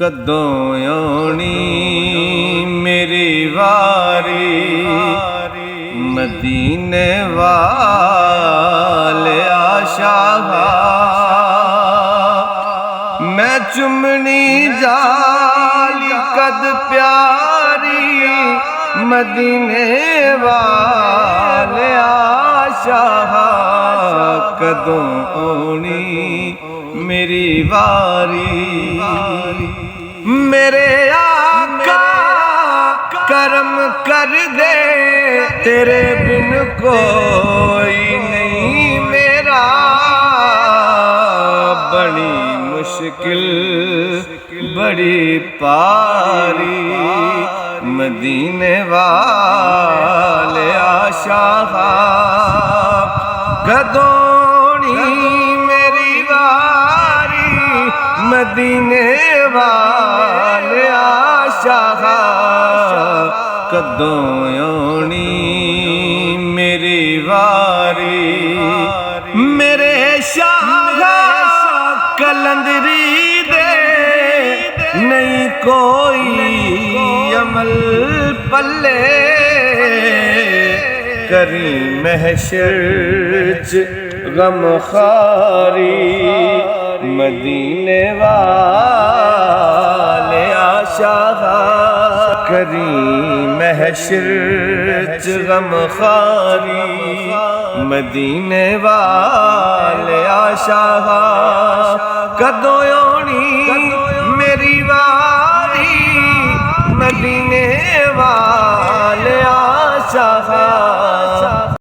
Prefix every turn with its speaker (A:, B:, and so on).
A: कदों आनी मेरी वारी मदीने वाले आशाह। मैं चुमनी जाली कद प्यारी मदीने वाले आशाह। कदों आनी मेरी वारी मेरे आका करम कर दे, तेरे बिन कोई नहीं मेरा। बड़ी मुश्किल बड़ी पारी मदीने वाले आशाह। कदों मेरी वारी मदीने वाले आशाह। कदों आनी मेरी वारी मेरे शाह कलंदरी दे। नहीं कोई अमल पल्ले करी महशर च गम खारी मदीने वाले आशाह। करी महशर च गम खारी मदीने वाले आशाह। कदों आनी